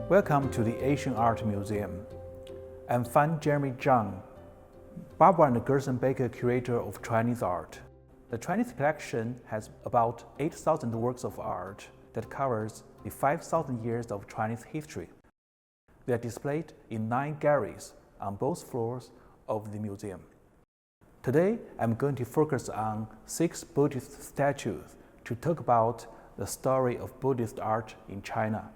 Welcome to the Asian Art Museum. I'm Fan Jeremy Zhang, Barbara and Gerson Baker Curator of Chinese Art. The Chinese collection has about 8,000 works of art that covers the 5,000 years of Chinese history. They are displayed in 9 galleries on both floors of the museum. Today, I'm going to focus on 6 Buddhist statues to talk about the story of Buddhist art in China.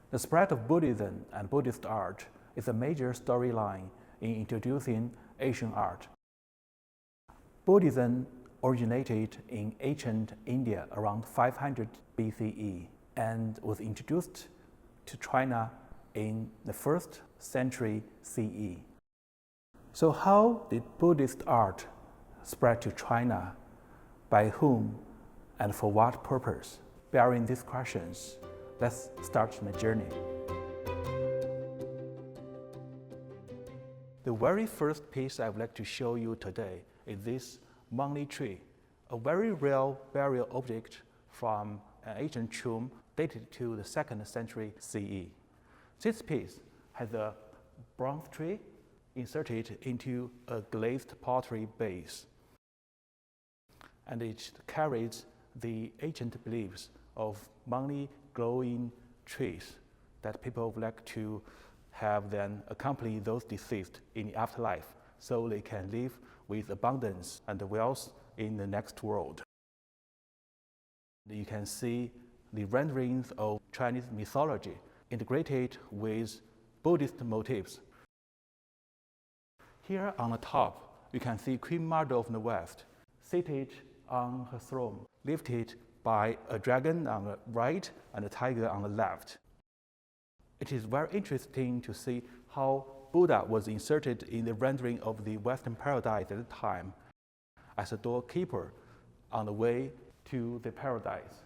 The spread of Buddhism and Buddhist art is a major storyline in introducing Asian art. Buddhism originated in ancient India around 500 BCE and was introduced to China in the 1st century CE. So how did Buddhist art spread to China? By whom and for what purpose? Bearing these questions, let's start the journey. The very first piece I would like to show you today is this money tree, a very rare burial object from an ancient tomb dated to the 2nd century CE. This piece has a bronze tree inserted into a glazed pottery base, and it carries the ancient beliefs of money glowing trees that people would like to have then accompany those deceased in the afterlife so they can live with abundance and wealth in the next world. You can see the renderings of Chinese mythology integrated with Buddhist motifs. Here on the top, you can see Queen Mother of the West seated on her throne, lifted by a dragon on the right and a tiger on the left. It is very interesting to see how Buddha was inserted in the rendering of the Western paradise at the time as a doorkeeper on the way to the paradise.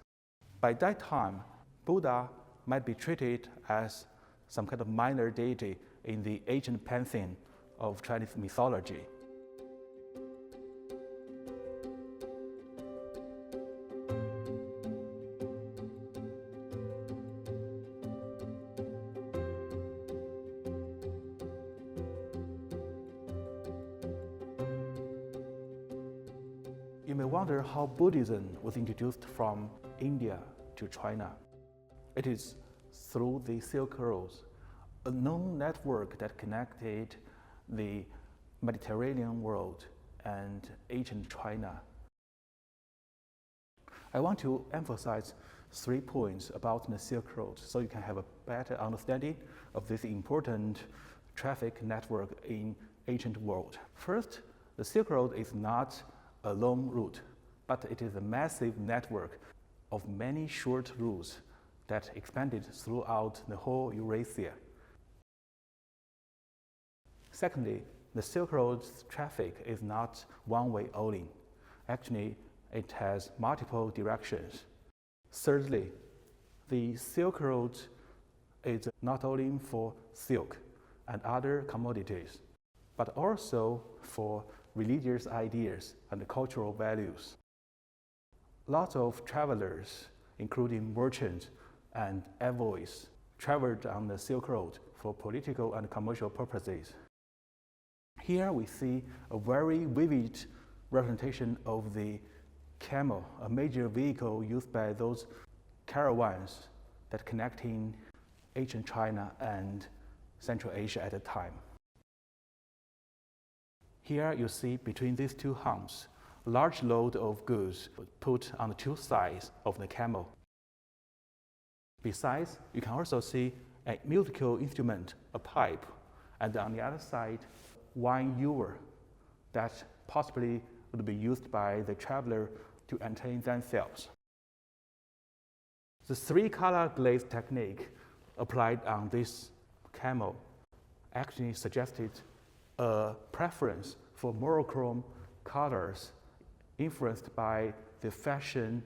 By that time, Buddha might be treated as some kind of minor deity in the ancient pantheon of Chinese mythology. You may wonder how Buddhism was introduced from India to China. It is through the Silk Road, a known network that connected the Mediterranean world and ancient China. I want to emphasize 3 points about the Silk Road so you can have a better understanding of this important traffic network in ancient world. First, the Silk Road is not a long route, but it is a massive network of many short routes that expanded throughout the whole Eurasia. Secondly, the Silk Road's traffic is not one-way only. Actually, it has multiple directions. Thirdly, the Silk Road is not only for silk and other commodities, but also for religious ideas and cultural values. Lots of travelers, including merchants and envoys, traveled on the Silk Road for political and commercial purposes. Here we see a very vivid representation of the camel, a major vehicle used by those caravans that connecting ancient China and Central Asia at the time. Here you see between these 2 humps, a large load of goods put on the 2 sides of the camel. Besides, you can also see a musical instrument, a pipe, and on the other side, wine ewer that possibly would be used by the traveler to entertain themselves. The 3-color glaze technique applied on this camel actually suggested a preference for monochrome colors influenced by the fashion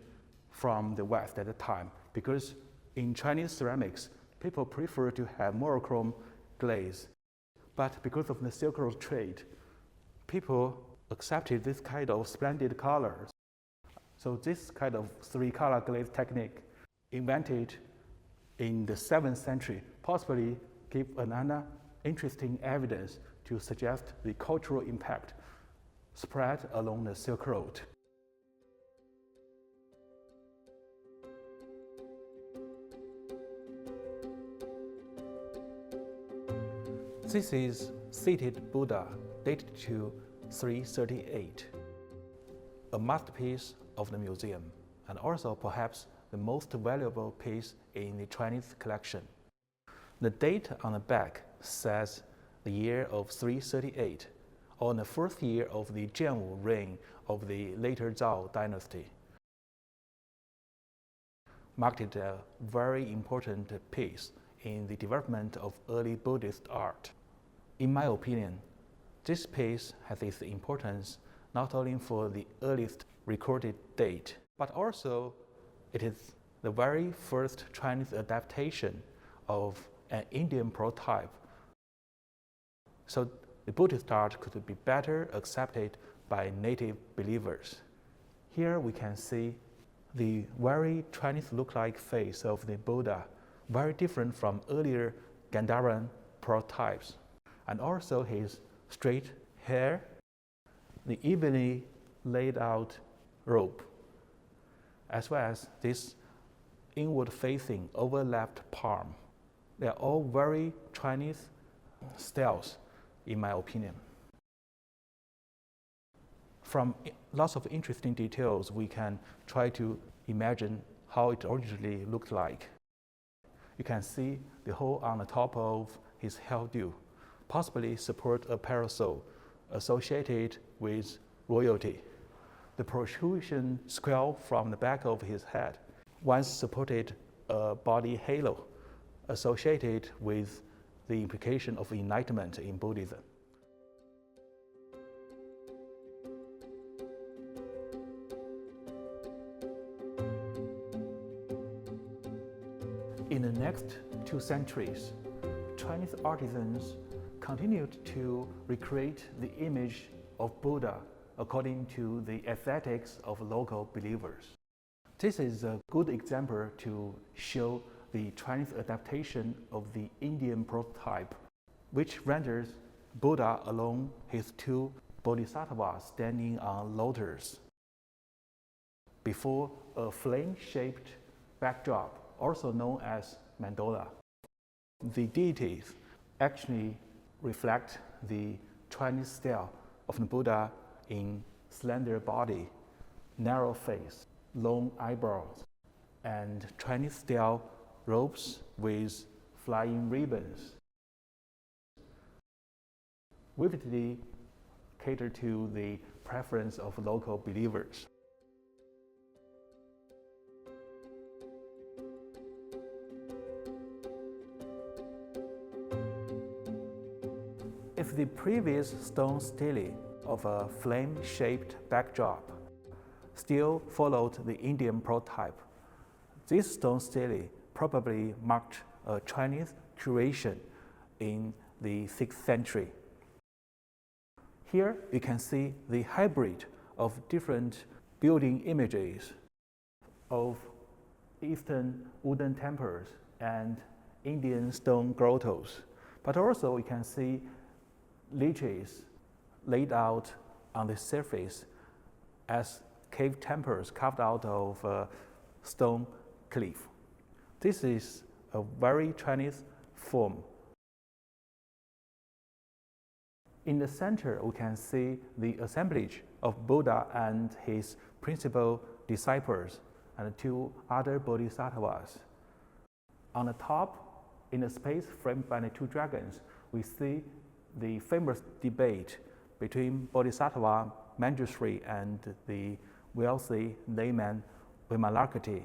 from the West at the time, because in Chinese ceramics, people prefer to have monochrome glaze. But because of the Silk Road trade, people accepted this kind of splendid colors. So this kind of 3-color glaze technique invented in the 7th century possibly give another interesting evidence to suggest the cultural impact spread along the Silk Road. This is seated Buddha dated to 338, a masterpiece of the museum, and also perhaps the most valuable piece in the Chinese collection. The date on the back says the year of 338, or the first year of the Jianwu reign of the later Zhao dynasty. Marked it a very important piece in the development of early Buddhist art. In my opinion, this piece has its importance not only for the earliest recorded date, but also it is the very first Chinese adaptation of an Indian prototype. So the Buddhist art could be better accepted by native believers. Here we can see the very Chinese look-like face of the Buddha, very different from earlier Gandharan prototypes, and also his straight hair, the evenly laid out robe, as well as this inward-facing overlapped palm. They are all very Chinese styles, in my opinion. From lots of interesting details, we can try to imagine how it originally looked like. You can see the hole on the top of his hairdo possibly support a parasol associated with royalty. The protrusion square from the back of his head once supported a body halo associated with the implication of enlightenment in Buddhism. In the next 2 centuries, Chinese artisans continued to recreate the image of Buddha according to the aesthetics of local believers. This is a good example to show the Chinese adaptation of the Indian prototype, which renders Buddha along his 2 bodhisattvas standing on lotus before a flame-shaped backdrop, also known as mandala. The deities actually reflect the Chinese style of the Buddha in slender body, narrow face, long eyebrows, and Chinese style robes with flying ribbons, vividly cater to the preference of local believers. If the previous stone stele of a flame-shaped backdrop still followed the Indian prototype, this stone stele probably marked a Chinese creation in the 6th century. Here you can see the hybrid of different building images of Eastern wooden temples and Indian stone grottos, but also you can see niches laid out on the surface as cave temples carved out of a stone cliff. This is a very Chinese form. In the center, we can see the assemblage of Buddha and his principal disciples and 2 other bodhisattvas. On the top, in the space framed by the 2 dragons, we see the famous debate between Bodhisattva Manjushri and the wealthy layman Vimalakirti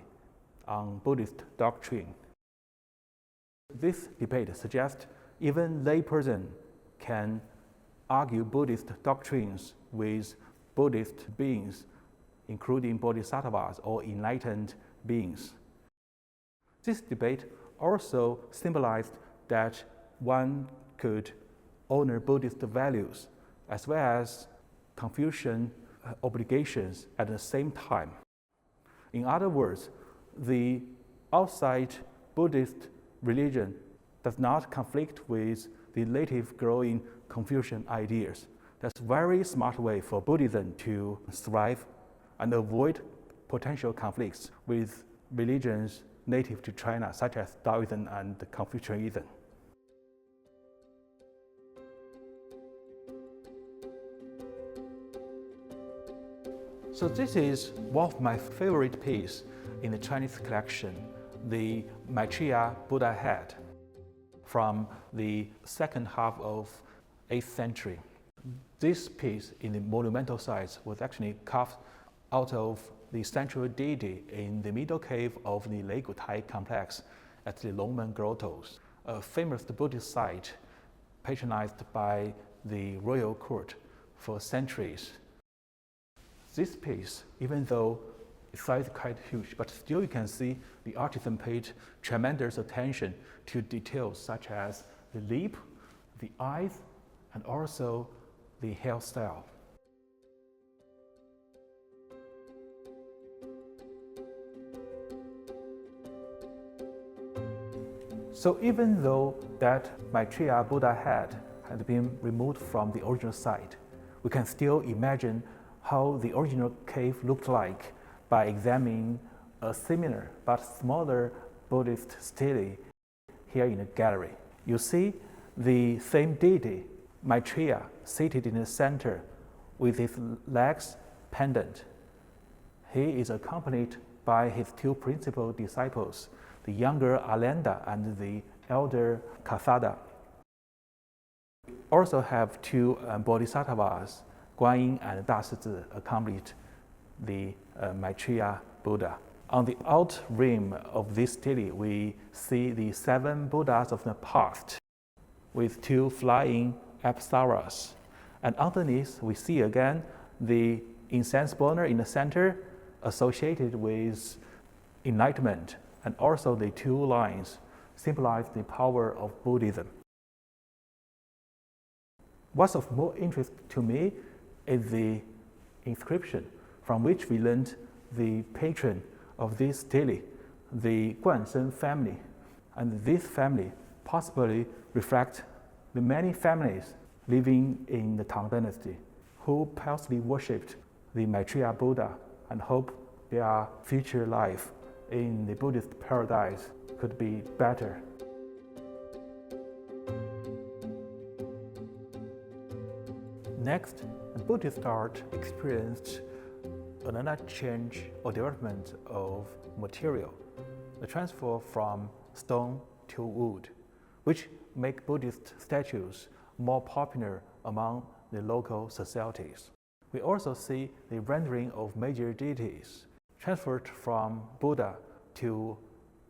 on Buddhist doctrine. This debate suggests even layperson can argue Buddhist doctrines with Buddhist beings, including bodhisattvas or enlightened beings. This debate also symbolized that one could honor Buddhist values as well as Confucian obligations at the same time. In other words, the outside Buddhist religion does not conflict with the native growing Confucian ideas. That's a very smart way for Buddhism to thrive and avoid potential conflicts with religions native to China, such as Taoism and Confucianism. So this is one of my favorite pieces in the Chinese collection, the Maitreya Buddha head from the second half of 8th century. This piece in the monumental size was actually carved out of the central deity in the middle cave of the Leigutai complex at the Longmen Grottos, a famous Buddhist site patronized by the royal court for centuries. This piece, even though its size is quite huge, but still you can see the artisan paid tremendous attention to details such as the lip, the eyes, and also the hairstyle. So even though that Maitreya Buddha head had been removed from the original site, we can still imagine how the original cave looked like by examining a similar but smaller Buddhist stele here in the gallery. You see the same deity, Maitreya, seated in the center with his legs pendant. He is accompanied by his two principal disciples, the younger Alanda and the elder Kasada. We also have two bodhisattvas, Guanyin and Dashizi, accompanied the Maitreya Buddha. On the outer rim of this stele, we see the 7 Buddhas of the past with 2 flying apsaras. And underneath, we see again the incense burner in the center associated with enlightenment, and also the 2 lines symbolize the power of Buddhism. What's of more interest to me is the inscription from which we learned the patron of this stele, the Guansheng family. And this family possibly reflects the many families living in the Tang Dynasty who piously worshipped the Maitreya Buddha and hope their future life in the Buddhist paradise could be better. Next, Buddhist art experienced another change or development of material, the transfer from stone to wood, which make Buddhist statues more popular among the local societies. We also see the rendering of major deities transferred from Buddha to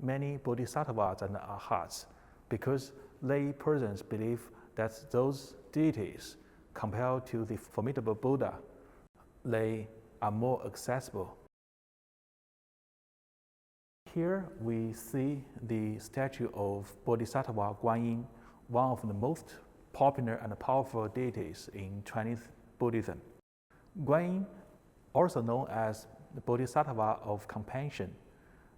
many bodhisattvas and arhats, because lay persons believe that those deities, compared to the formidable Buddha, they are more accessible. Here we see the statue of Bodhisattva Guanyin, one of the most popular and powerful deities in Chinese Buddhism. Guanyin, also known as the Bodhisattva of compassion,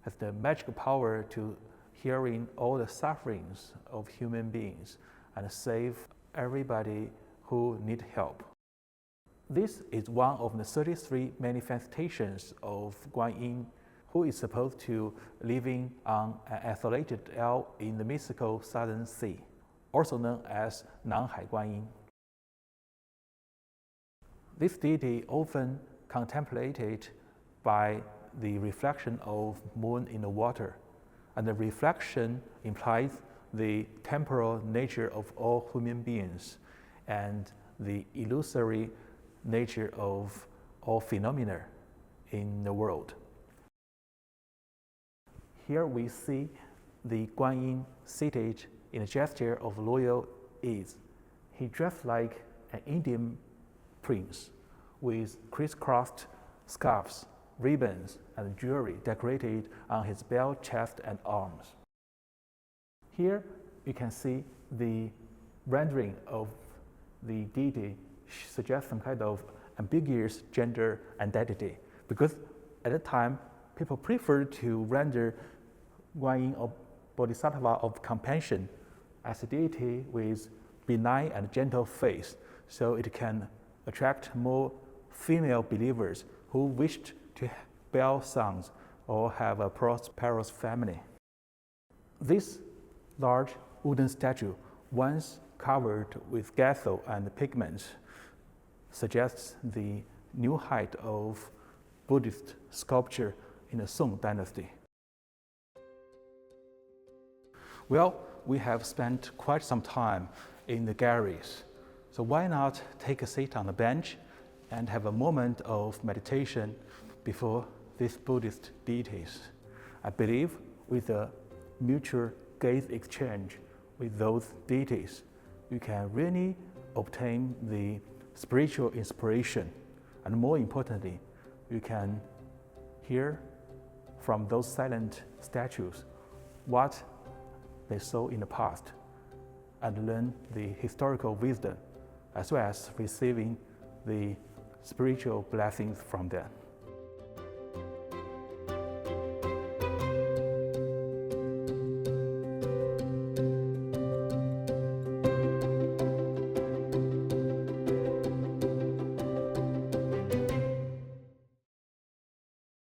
has the magical power to hearing all the sufferings of human beings and save everybody who need help. This is one of the 33 manifestations of Guanyin, who is supposed to living on an isolated isle in the mystical Southern Sea, also known as Nanhai Guanyin. This deity often contemplated by the reflection of moon in the water, and the reflection implies the temporal nature of all human beings and the illusory nature of all phenomena in the world. Here we see the Guanyin seated in a gesture of royal ease. He dressed like an Indian prince with crisscrossed scarves, ribbons, and jewelry decorated on his belt, chest, and arms. Here you can see the rendering of the deity suggests some kind of ambiguous gender identity, because at the time people preferred to render Guanyin bodhisattva of compassion as a deity with benign and gentle face, so it can attract more female believers who wished to bear sons or have a prosperous family. This large wooden statue, once covered with gesso and pigments, suggests the new height of Buddhist sculpture in the Song dynasty. Well, we have spent quite some time in the galleries, so why not take a seat on the bench and have a moment of meditation before these Buddhist deities? I believe with a mutual gaze exchange with those deities, you can really obtain the spiritual inspiration, and more importantly, you can hear from those silent statues what they saw in the past and learn the historical wisdom, as well as receiving the spiritual blessings from them.